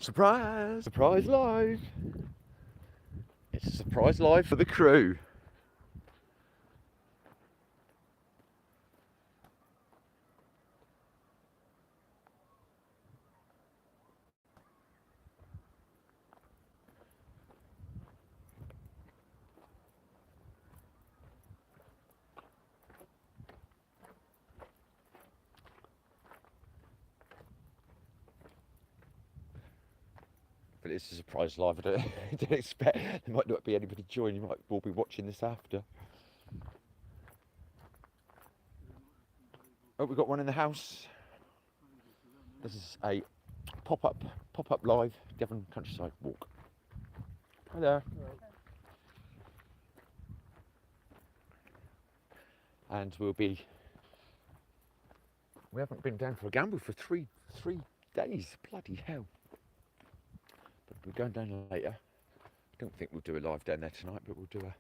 Surprise! Surprise live! It's a surprise live for the crew. But it's a surprise live. I don't expect there might not be anybody joining. You might all be watching this after. Oh, we've got one in the house. This is a pop-up live Devon countryside walk. Hi there. And we haven't been down for a gamble for three days. Bloody hell. But we're going down later. I don't think we'll do a live down there tonight, but we'll do a...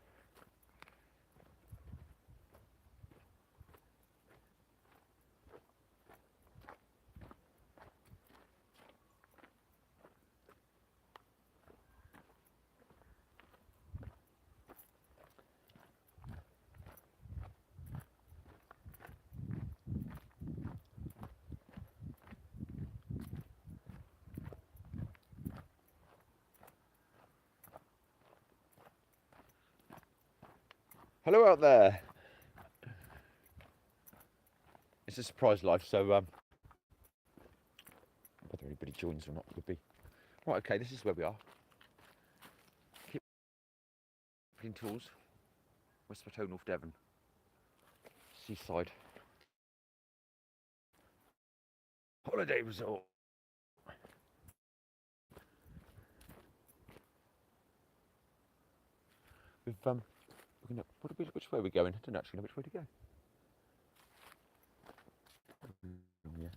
Hello out there. It's a surprise live, so whether anybody joins or not would be... Right, okay, this is where we are. Keeping Tools, Westport, North Devon. Seaside. Holiday resort. We've which way are we going? I don't actually know which way to go. Yeah.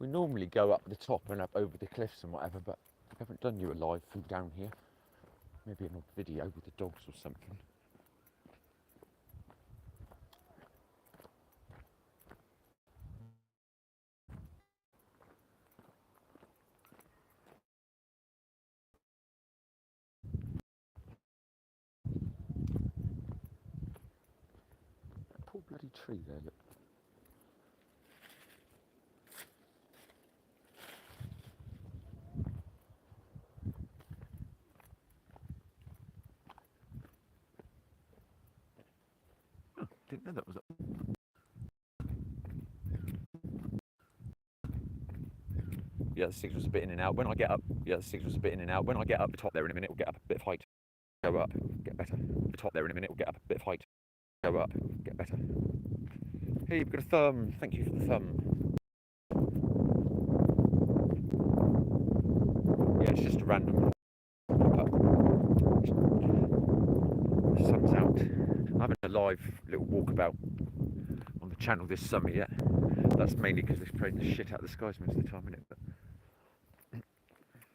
We normally go up the top and up over the cliffs and whatever, but I haven't done you a live from down here. Maybe an odd video with the dogs or something. That poor bloody tree there, look. Oh, didn't know that was up. Yeah, the signal's a bit in and out. When I get up, the signal's a bit in and out. When I get up the top there in a minute, we'll get up a bit of height. Go up, get better. The top there in a minute, we'll get up a bit of height. Go up, get better. Hey, we've got a thumb. Thank you for the thumb. Yeah, it's just a random pop-up. The sun's out. I'm having a live little walkabout on the channel this summer yet. That's mainly because we're spraying the shit out of the skies most of the time, isn't it? But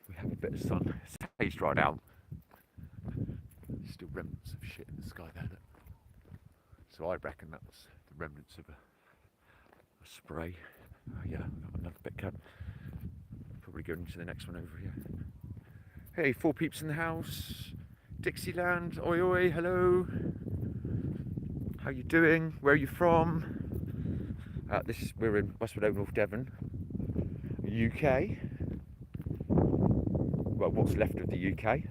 we have a bit of sun. It's phased right out. Still remnants of shit in the sky there. Look. So I reckon that was the remnants of a spray. Oh yeah, I've got another bit cut. Probably going to the next one over here. Hey, 4 peeps in the house. Dixieland, oi oi, hello. How you doing? Where are you from? We're in Westport, North Devon, UK. Well, what's left of the UK.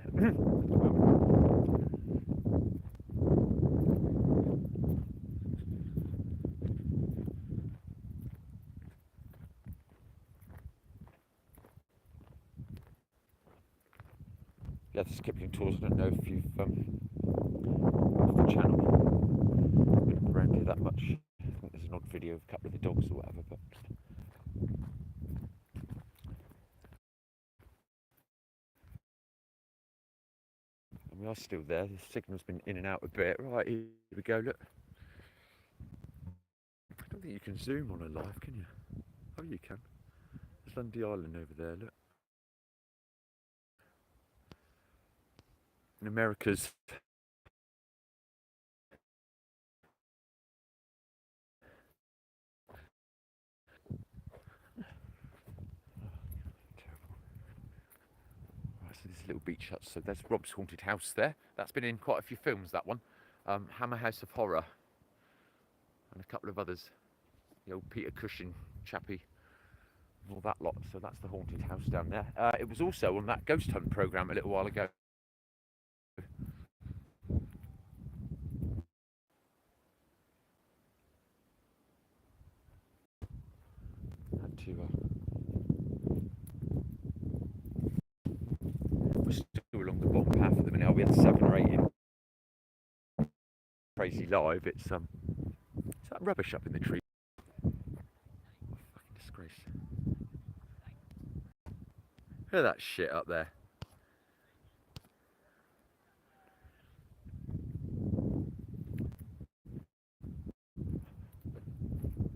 Yeah, this is Kipling Tours. I don't know if you've off the channel been around here that much. I think there's an odd video of a couple of the dogs or whatever, but and we are still there. The signal's been in and out a bit. Right, here we go. Look, I don't think you can zoom on a live, can you? Oh, you can. There's Lundy Island over there. Look. In America's little beach hut. So there's Rob's haunted house there. That's been in quite a few films, that one. Hammer House of Horror and a couple of others. The old Peter Cushing chappie and all that lot. So that's the haunted house down there. It was also on that ghost hunt programme a little while ago. Had to, we're still along the bottom path at the minute. We had 7 or 8 in Crazy Live. It's that rubbish up in the tree. Fucking disgrace. Look at that shit up there.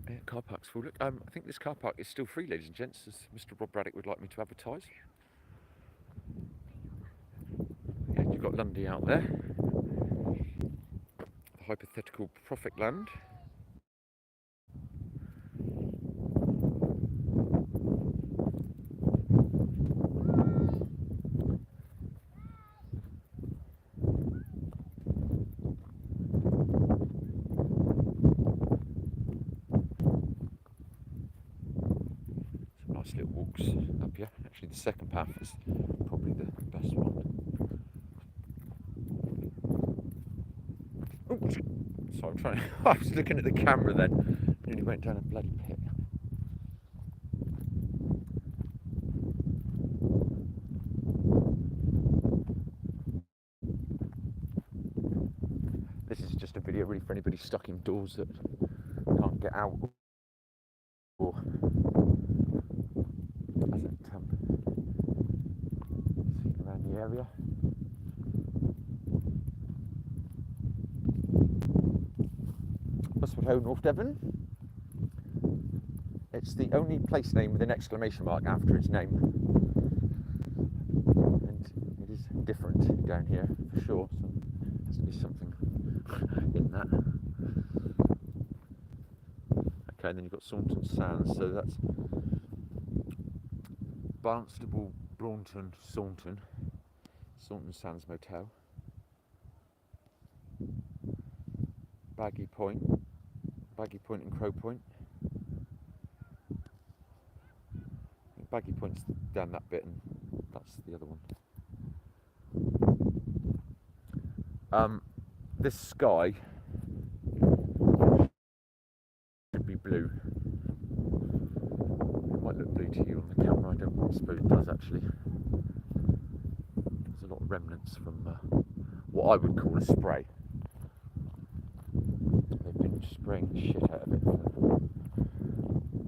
Yeah, car park's full. Look, I think this car park is still free, ladies and gents, as Mr. Rob Braddock would like me to advertise. Yeah, you've got Lundy out there. The hypothetical profit land. Nice little walks up here. Actually, the second path is probably the best one. Oh, sorry, I'm trying. I was looking at the camera then. Nearly went down a bloody pit. This is just a video really for anybody stuck indoors that can't get out or hasn't seen around the area. Westwood Ho, North Devon. It's the only place name with an exclamation mark after its name. And it is different down here for sure, so there has to be something in that. Okay, and then you've got Saunton Sands, so that's Barnstable, Braunton, Saunton Sands Motel. Baggy Point and Crow Point. Baggy Point's down that bit, and that's the other one. This sky should be blue. It might look blue to you on the camera. I don't suppose it does actually. There's a lot of remnants from what I would call a spray. They've been spraying the shit out of it for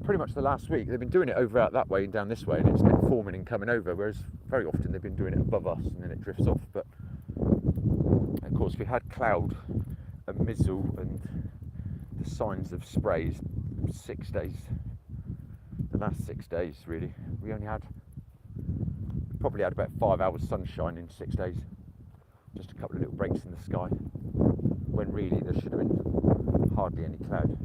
pretty much the last week. They've been doing it over out that way and down this way, and it's been forming and coming over, whereas very often they've been doing it above us and then it drifts off. But of course we had cloud and mizzle and the signs of sprays 6 days. The last 6 days really. We probably had about 5 hours sunshine in 6 days. Just a couple of little breaks in the sky, when really there should have been hardly any cloud.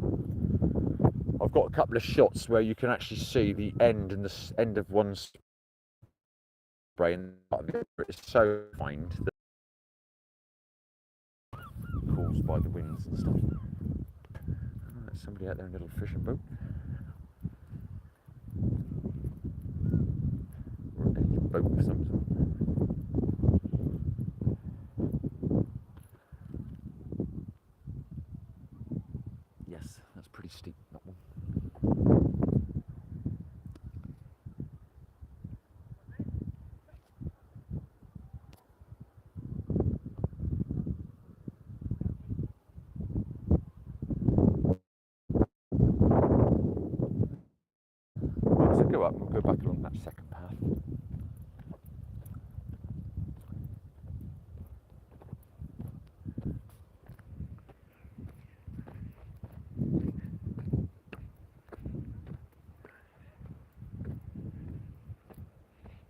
I've got a couple of shots where you can actually see the end and the end of one spray, and it's so fine that caused by the winds and stuff. Oh, there's somebody out there in a little fishing boat. Or a boat of some sort. Yes, that's pretty steep, that one. So go up and we'll go back along that second path.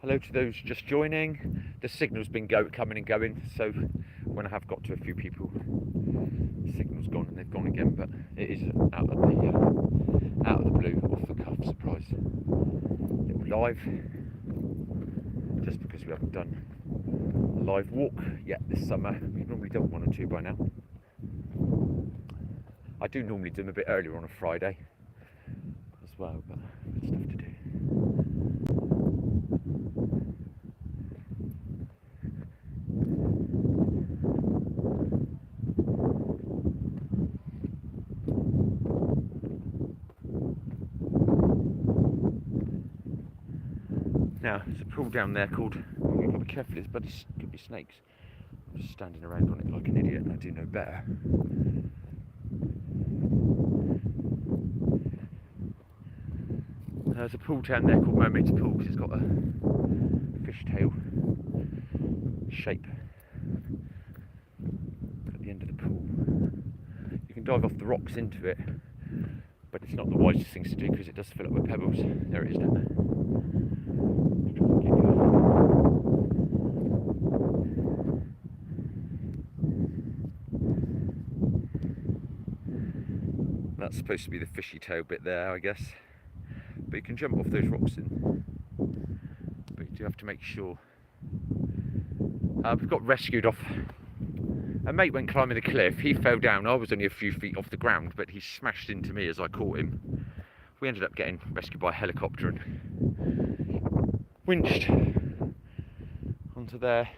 Hello to those just joining. The signal's been coming and going, so when I have got to a few people, the signal's gone and they've gone again. But it is out of the blue, off the cuff surprise. Little live, just because we haven't done live walk yet this summer. We've normally done 1 or 2 by now. I do normally do them a bit earlier on a Friday as well, but good stuff to do. Now, there's a pool down there called, well, you've got to be careful, but it could be snakes. I'm just standing around on it like an idiot and I do know better. There's a pool down there called Mermaid's Pool because it's got a fishtail shape at the end of the pool. You can dive off the rocks into it, but it's not the wisest thing to do because it does fill up with pebbles. There it is down there. That's supposed to be the fishy tail bit there, I guess. But you can jump off those rocks in. But you do have to make sure. We got rescued off. A mate went climbing a cliff. He fell down. I was only a few feet off the ground, but he smashed into me as I caught him. We ended up getting rescued by a helicopter and winched onto there.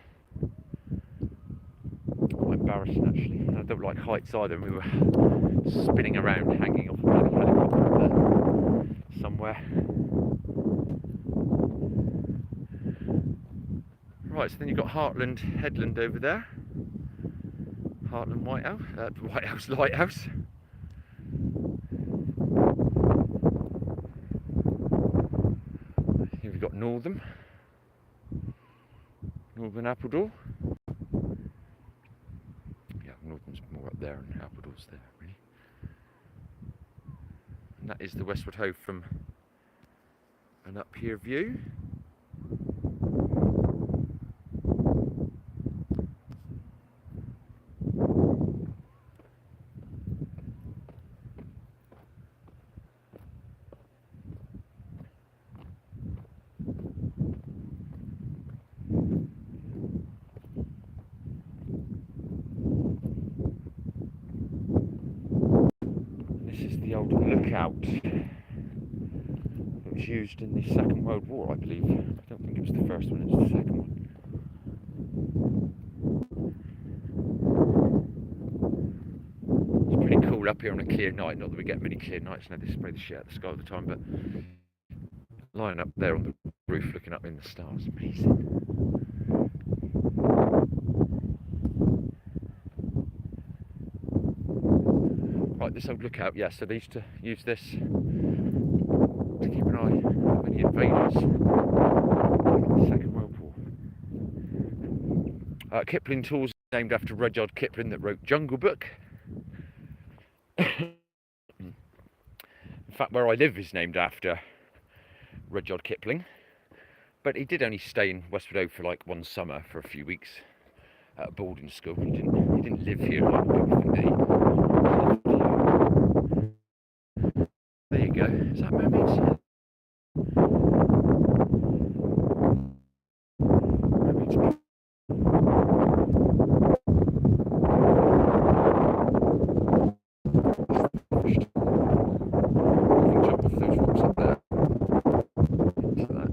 Quite embarrassing actually. I don't like heights either. We were spinning around, hanging off a bloody helicopter there somewhere. Right, so then you've got Heartland Headland over there. Heartland Lighthouse. Here we've got Northern Appledore. Yeah, Northern's more up there and Appledore's there, really. And that is the Westward Ho from an up here view. The old lookout that was used in the Second World War, I believe. I don't think it was the first one, it was the second one. It's pretty cool up here on a clear night. Not that we get many clear nights now, this is probably the shit out of the sky all the time, but lying up there on the roof looking up in the stars, amazing. Right, this old lookout, yeah, so they used to use this to keep an eye on any invaders in the Second World War. Kipling Tools, named after Rudyard Kipling that wrote Jungle Book. In fact, where I live is named after Rudyard Kipling. But he did only stay in Westward Ho for like 1 summer for a few weeks at a boarding school. He didn't live here like people think that he. There you go. Is that mermaids? Mermaids. You can jump off those rocks up there. Into that.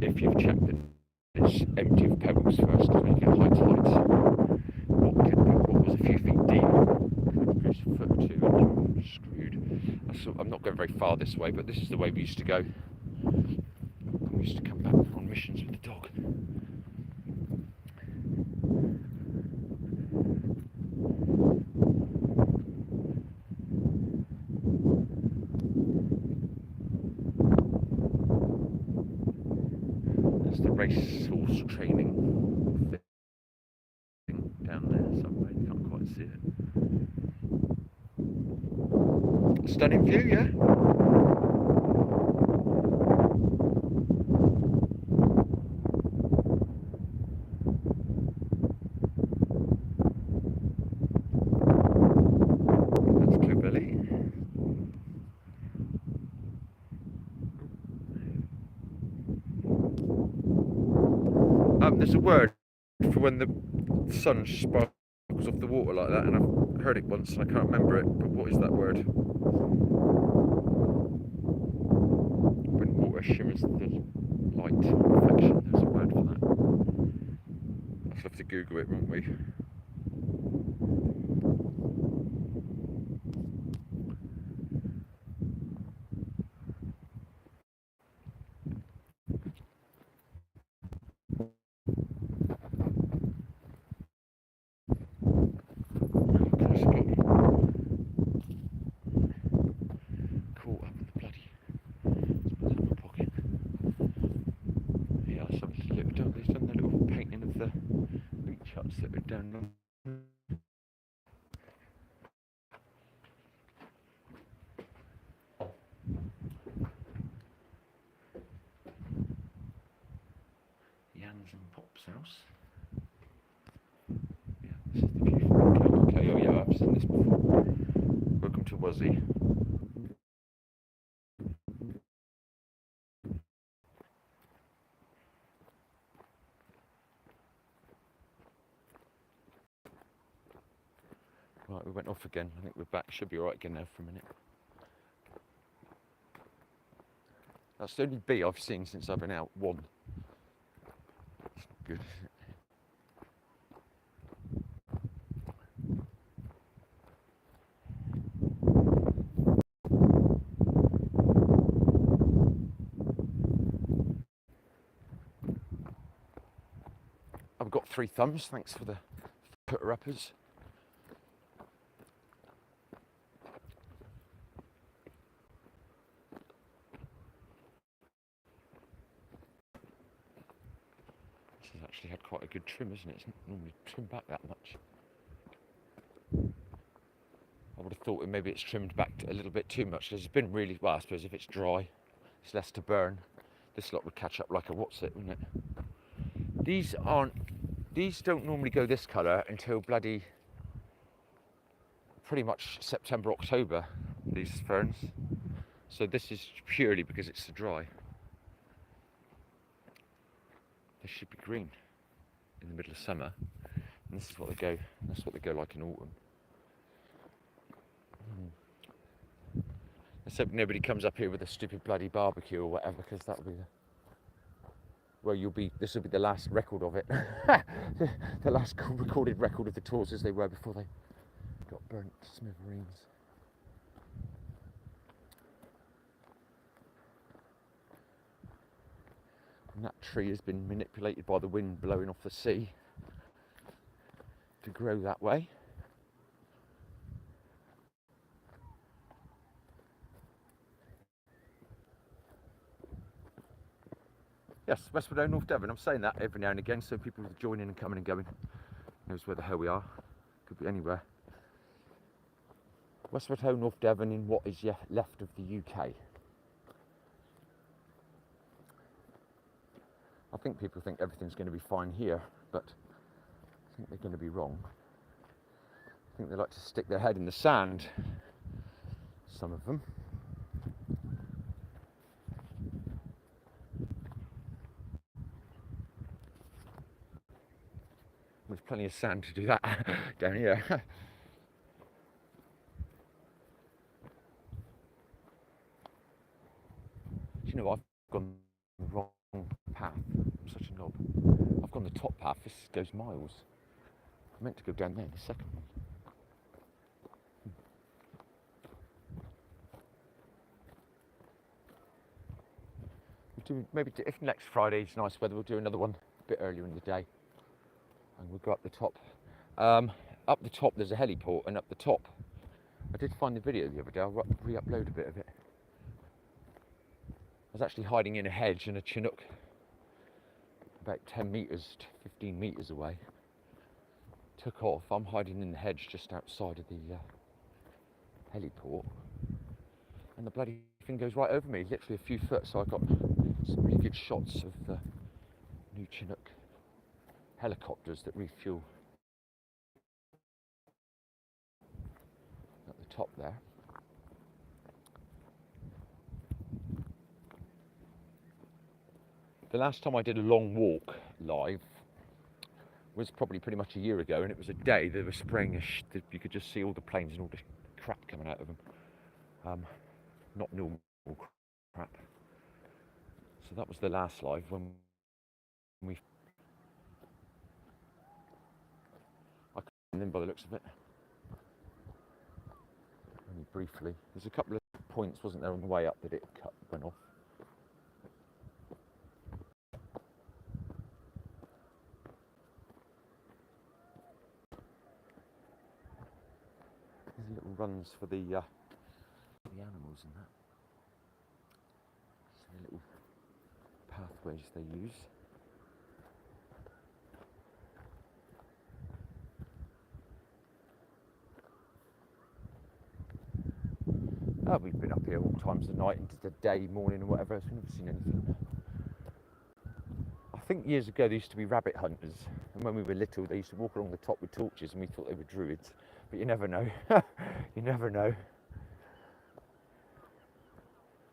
If you've checked that it's empty of pebbles first, when you get high tides. What was a few feet deep, goes a foot or two and you're screwed. I'm not going very far this way, but this is the way we used to go. We used to come back on missions with the dog. There's the racehorse training down there somewhere, you can't quite see it. Stunning view, yeah? That's Clovelly. there's a word for when the sun sparkles off the water like that, and I've heard it once and I can't remember it, but what is that word? When water shimmers the light reflection, there's a word for that. I'll have to Google it, won't we? Caught up in the bloody pocket. Yeah, something's they've done the little painting of the beach huts that are down there. Jan's and Pop's house. Yeah, this is the view from UK. Oh yeah, I've seen this before. Welcome to Wuzzy. Right, we went off again. I think we're back. Should be alright again now for a minute. That's the only bee I've seen since I've been out. One. That's not good, is it? I've got 3 thumbs. Thanks for the putter-uppers. This has actually had quite a good trim, isn't it? It's not normally trimmed back that much. I would have thought maybe it's trimmed back a little bit too much. It's been really, well, I suppose if it's dry, it's less to burn. This lot would catch up like a what's it, wouldn't it? These don't normally go this colour until bloody pretty much September, October, these ferns. So this is purely because it's so dry. They should be green in the middle of summer. And this is what they go, that's what they go like in autumn. Let's hope nobody comes up here with a stupid bloody barbecue or whatever, because that'll be the, well, this will be the last record of it. The last recorded record of the tours as they were before they got burnt to smithereens. And that tree has been manipulated by the wind blowing off the sea to grow that way. Yes, Westward Ho, North Devon. I'm saying that every now and again so people join in and coming and going. Knows where the hell we are. Could be anywhere. Westward Ho, North Devon in what is left of the UK. I think people think everything's going to be fine here, but I think they're going to be wrong. I think they like to stick their head in the sand, some of them. There's plenty of sand to do that down here. Do you know, I've gone the wrong path. I'm such a knob. I've gone the top path. This goes miles. I meant to go down there, the second one. Maybe if next Friday's nice weather, we'll do another one a bit earlier in the day. And we'll go up the top. Up the top there's a heliport, and up the top, I did find the video the other day. I'll re-upload a bit of it. I was actually hiding in a hedge in a Chinook about 10 metres to 15 metres away. Took off. I'm hiding in the hedge just outside of the heliport, and the bloody thing goes right over me, literally a few foot. So I got some really good shots of the new Chinook helicopters that refuel at the top there. The last time I did a long walk live, was probably pretty much a year ago, and it was a day they were spraying you could just see all the planes and all the crap coming out of them. Not normal crap. So that was the last live when we. I couldn't in by the looks of it. Only briefly. There's a couple of points, wasn't there, on the way up that it went off. There's little runs for the animals and that. So the little pathways they use. We've been up here all times of night, into the day, morning, and whatever else. We've never seen anything. I think years ago there used to be rabbit hunters, and when we were little, they used to walk along the top with torches, and we thought they were druids. But you never know. You never know.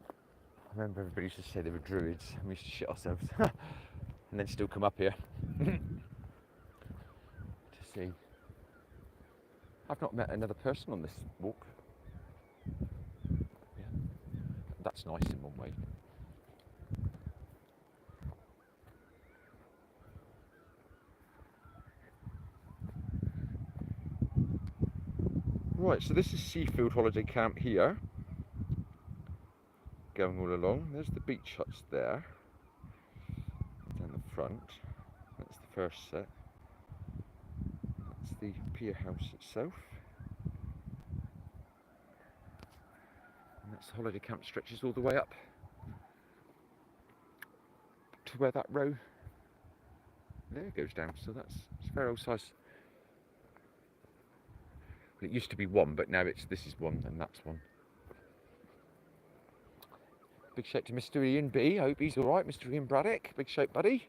I remember everybody used to say they were druids, and we used to shit ourselves, and then still come up here to see. I've not met another person on this walk. Yeah, that's nice in one way. Right, so this is Seafield Holiday Camp here. Going all along. There's the beach huts there. Down the front. That's the first set. That's the pier house itself. And that's the holiday camp, stretches all the way up to where that row there goes down. So it's a fair old size. It used to be one, but now this is one and that's one. Big shout to Mr. Ian B. I hope he's all right, Mr. Ian Braddock. Big shout, buddy.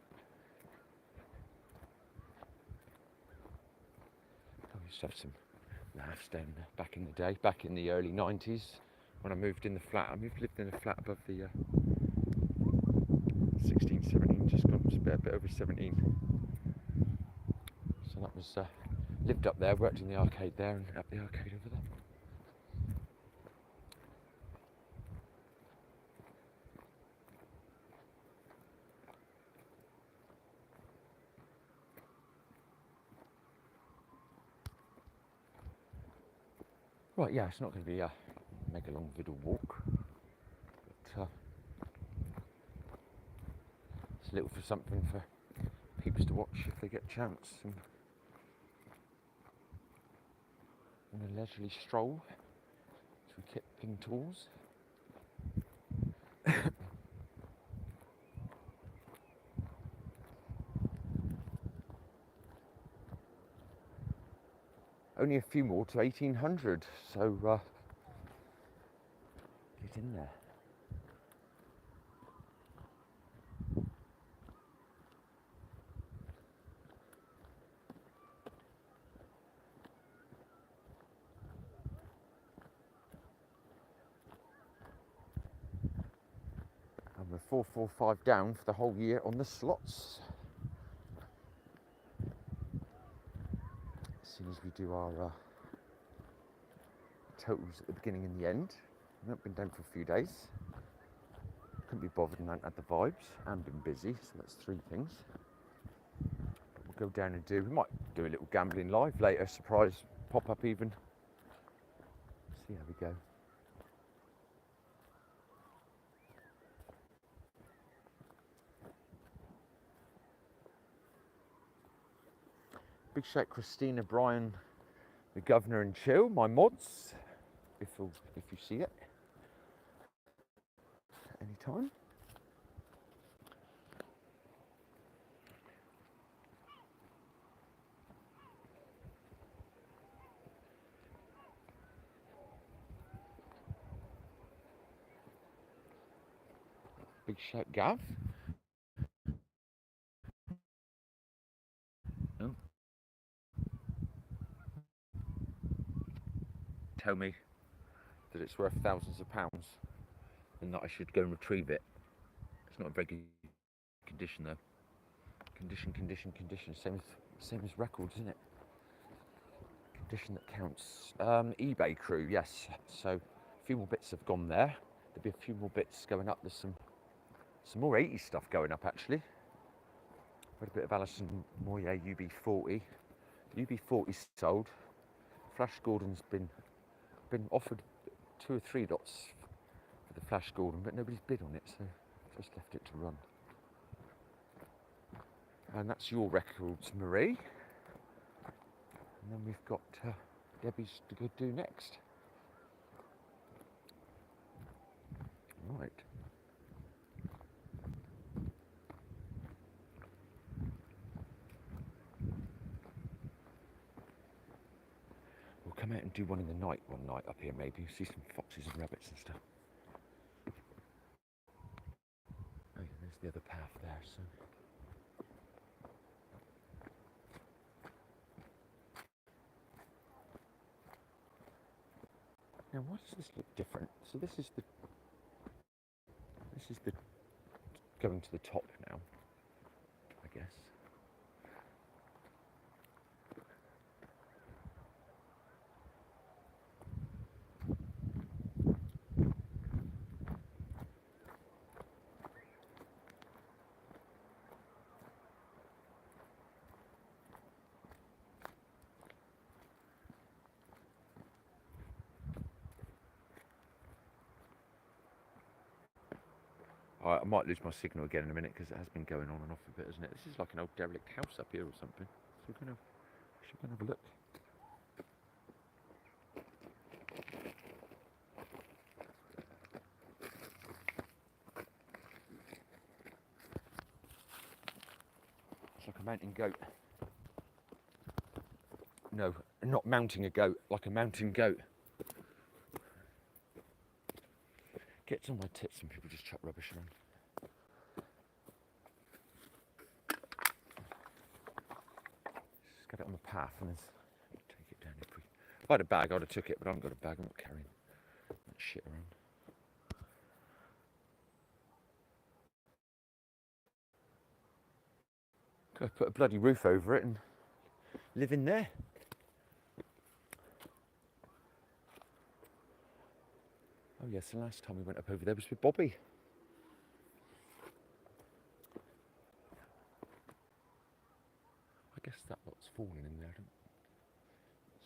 I used to have some laughs down there back in the day, back in the early 90s when I moved in the flat. I lived in a flat above the 16, 17, just gone a bit over 17. So that was lived up there, worked in the arcade there and up the arcade over there. Right, yeah, it's not going to be a mega long video walk, but it's a little for something for peeps to watch if they get a chance, and a leisurely stroll through Kipling Tools. Only a few more to 1800, so get in there. And we're 445 down for the whole year on the slots. As soon as we do our totals at the beginning and the end. We've not been down for a few days. Couldn't be bothered and hadn't had the vibes and been busy, so that's three things. But we'll go down and we might do a little gambling live later, surprise pop up even. See how we go. Big shout Christina, Brian, the Governor and Chill, my mods, if you see it anytime. Big shout Gav. Oh. Tell me that it's worth thousands of pounds and that I should go and retrieve it. It's not in very good condition though. Condition. Same as Same as records, isn't it? Condition that counts. eBay crew, yes. So a few more bits have gone there. There'll be a few more bits going up. There's some more 80s stuff going up actually. Got a bit of Alison Moyer UB40. UB40's sold. Flash Gordon's been offered 2 or 3 lots for the Flash Gordon, but nobody's bid on it, so just left it to run. And that's your records, Marie. And then we've got Debbie's to go do next. Right. We'll come out and do one in the night one night up here maybe. See some foxes and rabbits and stuff. Oh yeah, there's the other path there, so. Now why does this look different? So this is the going to the top now, I guess. I might lose my signal again in a minute because it has been going on and off a bit, isn't it? This is like an old derelict house up here or something. So we're going to have a look. It's like a mountain goat. No, not mounting a goat, like a mountain goat. Gets on my tits when people just chuck rubbish around. Just get it on the path and then take it down. If I had a bag, I'd have took it, but I haven't got a bag. I'm not carrying that shit around. Could I put a bloody roof over it and live in there? Oh yes, the last time we went up over there was with Bobby. I guess that lot's fallen in there.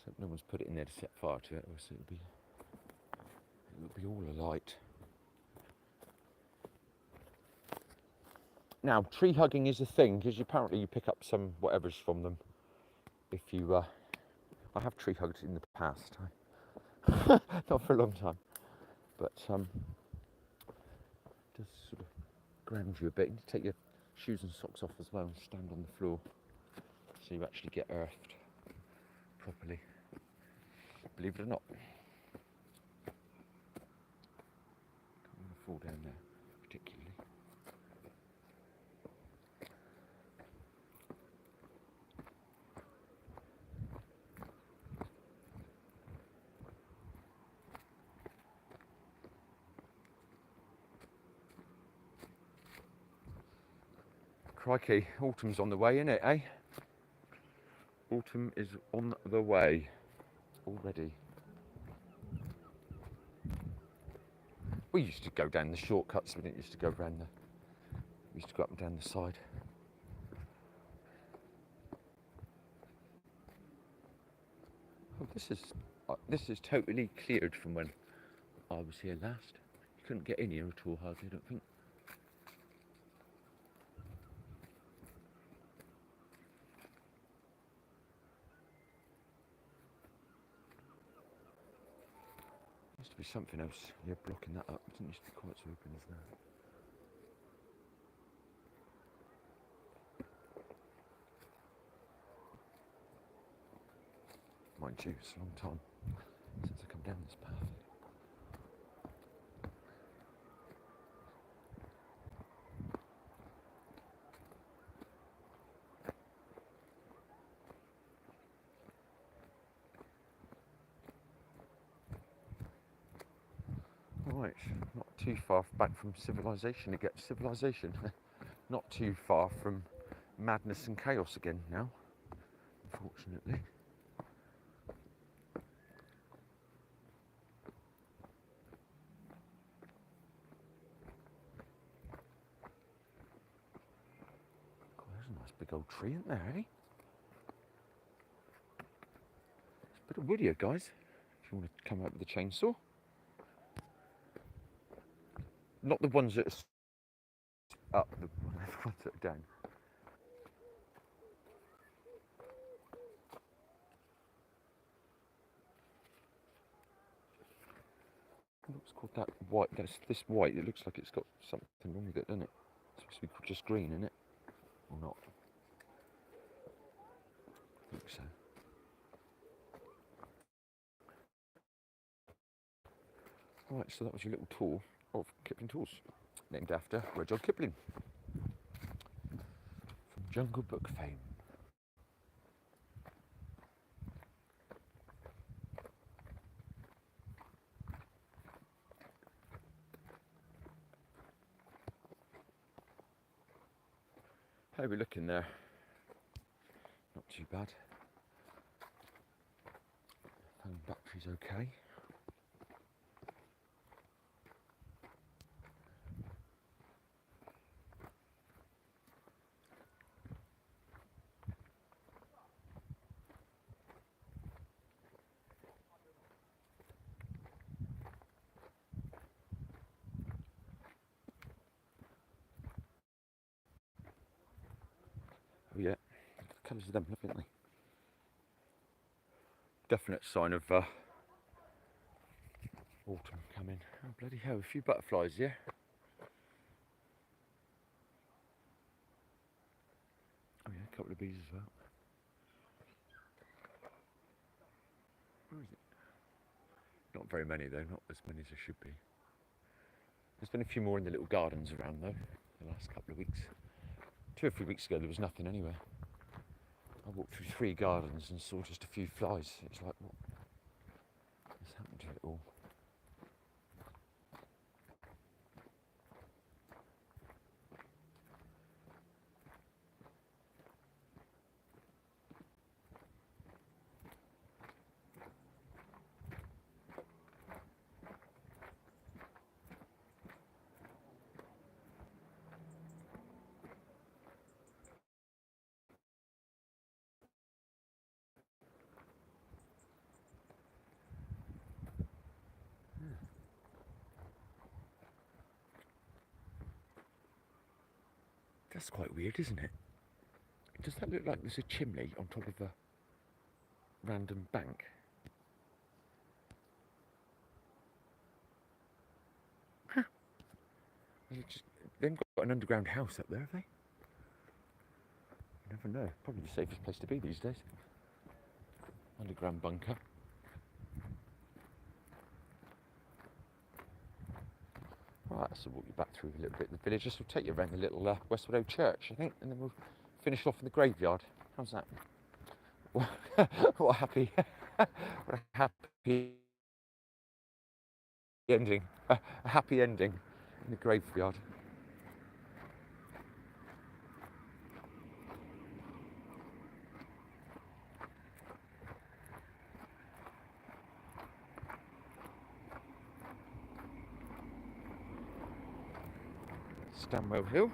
So no one's put it in there to set fire to it, or so it would be all alight. Now, tree hugging is a thing because apparently you pick up some whatever's from them. If you, I have tree hugged in the past, not for a long time. But does sort of ground you a bit. You need to take your shoes and socks off as well and stand on the floor so you actually get earthed properly. Believe it or not. Don't want to fall down there particularly. Crikey, autumn's on the way, isn't it, eh? Autumn is on the way already. We used to go down the shortcuts, we didn't used to go around we used to go up and down the side. Oh, this is totally cleared from when I was here last. You couldn't get in here at all, hardly, I don't think. Used to be something else, yeah, blocking that up. It didn't used to be quite so open as that. Mind you, it's a long time since I come down this path. Right, not too far back from civilization again. Civilization, not too far from madness and chaos again now. unfortunately. God, there's a nice big old tree, isn't there, eh? It's a bit of wood here, guys, if you want to come out with a chainsaw. Not the ones that are up, the ones that are down. What's called that white? That's this white. It looks like it's got something wrong with it, doesn't it? It's supposed to be just green, isn't it? Or not? I think so. Right, so that was your little tour of Kipling Tools, named after Rudyard Kipling from Jungle Book fame. How are we looking there? Not too bad. Phone battery's okay. Oh yeah, the colours of them, haven't they? Definite sign of autumn coming. Oh bloody hell, a few butterflies here. Oh yeah, a couple of bees as well. Where is it? Not very many though, not as many as there should be. There's been a few more in the little gardens around though, the last couple of weeks. 2 or 3 weeks ago there was nothing anywhere. I walked through 3 gardens and saw just a few flies. It's like, what has happened to it all? That's quite weird, isn't it? Does that look like there's a chimney on top of a random bank? Huh. They've got an underground house up there, have they? You never know. Probably the safest place to be these days. Underground bunker. Right, so walk you back through a little bit of the village. This will take you around the little Westwood Old Church, I think, and then we'll finish off in the graveyard. How's that? What a happy, what a happy ending. A happy ending in the graveyard. Stanwell Hill.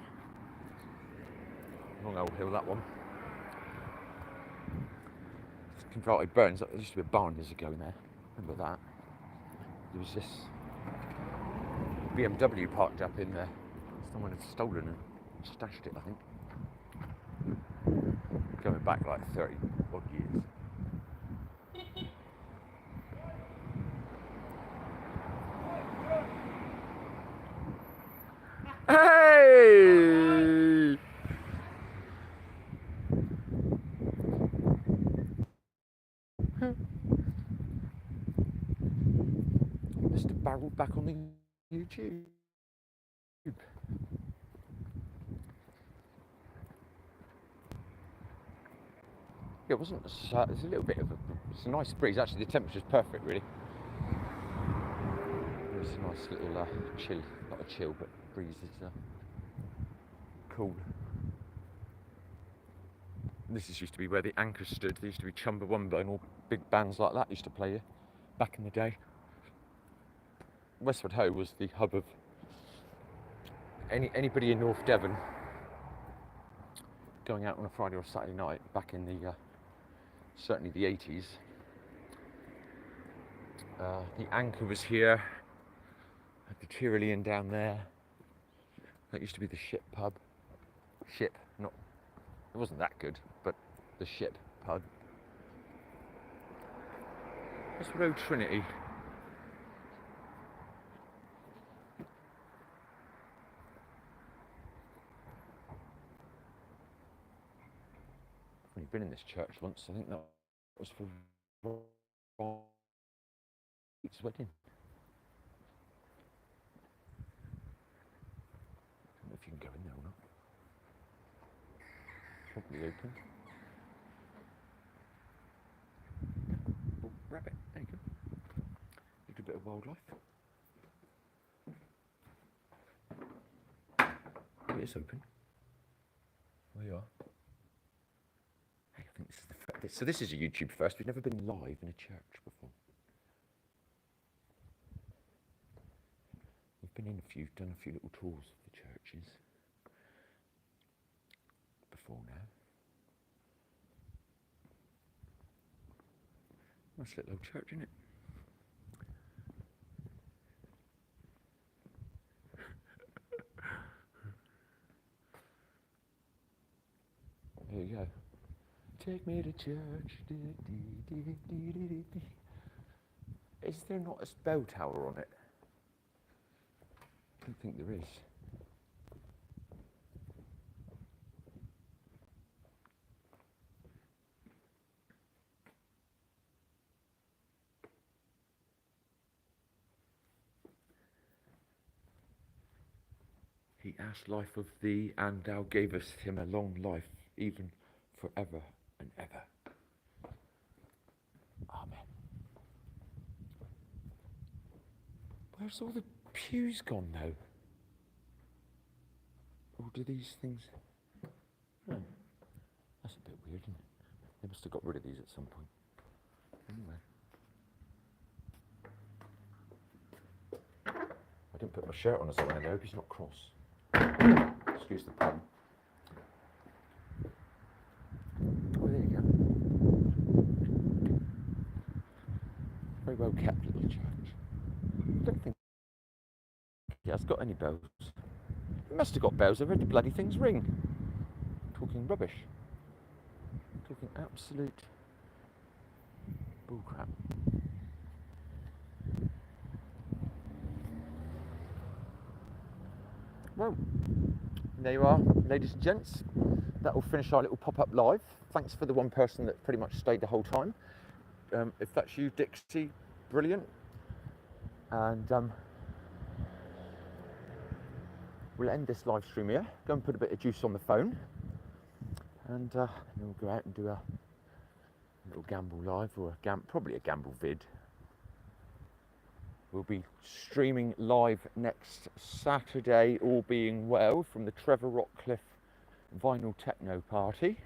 Wrong old hill, that one. It's converted Burns. There used to be a barn years ago in there. Remember that? There was this BMW parked up in there. Someone had stolen and stashed it, I think. Going back like 30 odd years. Hey! Mr. Barrel back on the YouTube. Yeah, it wasn't. It's a little bit of it's a nice breeze. Actually, the temperature's perfect, really. It's a nice little chill, not a chill, but breeze is cool. This used to be where the Anchors stood. There used to be Chumbawamba and all big bands like that used to play here back in the day. Westward Ho was the hub of anybody in North Devon going out on a Friday or Saturday night back in the certainly the 80s. The Anchor was here, had the Tyrolean down there. That used to be the Ship pub. Ship, not, it wasn't that good, but the Ship pub. That's Road Trinity. I've only been in this church once. I think that was for Robert's wedding. I don't know if you can go in there or not. Probably open. Oh, rabbit, there you go. Little bit of wildlife. Oh, it is open. There you are. Hey, I think this is the so this is a YouTube first. We've never been live in a church before. We've been in done a few little tours of the churches before now. Nice little old church, isn't it? There you go. Take me to church. Is there not a bell tower on it? I don't think there is. He asked life of thee, and thou gavest him a long life, even forever and ever. Amen. Where's all the pews gone now? Or do these things... Oh, that's a bit weird, isn't it? They must have got rid of these at some point. Anyway. I didn't put my shirt on or something, I hope he's not cross. Excuse the pun. Oh, there you go. Very well kept little church. I don't think it has got any bells. It must have got bells. I've heard the bloody things ring. Talking rubbish. Talking absolute bullcrap. Well, there you are, ladies and gents. That will finish our little pop-up live. Thanks for the one person that pretty much stayed the whole time. If that's you, Dixie, brilliant. And we'll end this live stream here. Go and put a bit of juice on the phone. And then we'll go out and do a little gamble live, or probably a gamble vid. We'll be streaming live next Saturday, all being well, from the Trevor Rockcliffe Vinyl Techno Party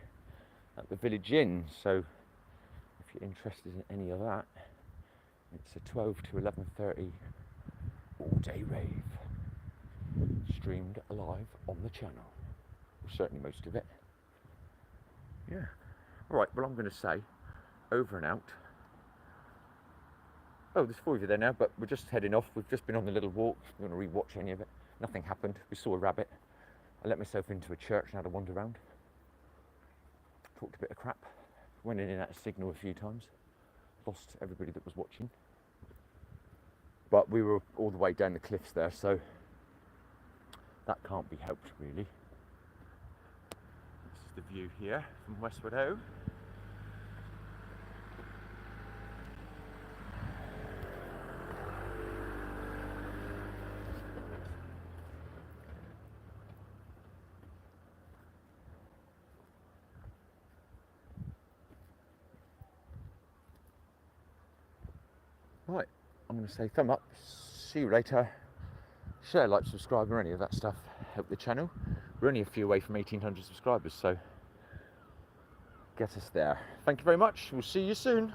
at the Village Inn. So if you're interested in any of that, it's a 12 to 11:30 all-day rave, streamed live on the channel. Well, certainly most of it. Yeah. All right, well, I'm going to say over and out. Oh, there's 4 of you there now, but we're just heading off. We've just been on the little walk. We're going to re-watch any of it. Nothing happened. We saw a rabbit. I let myself into a church and had a wander around. Talked a bit of crap. Went in and out of signal a few times. Lost everybody that was watching. But we were all the way down the cliffs there, so that can't be helped, really. This is the view here from Westward Ho. Right, I'm going to say thumb up, see you later, share, like, subscribe, or any of that stuff, help the channel. We're only a few away from 1,800 subscribers, so get us there. Thank you very much. We'll see you soon.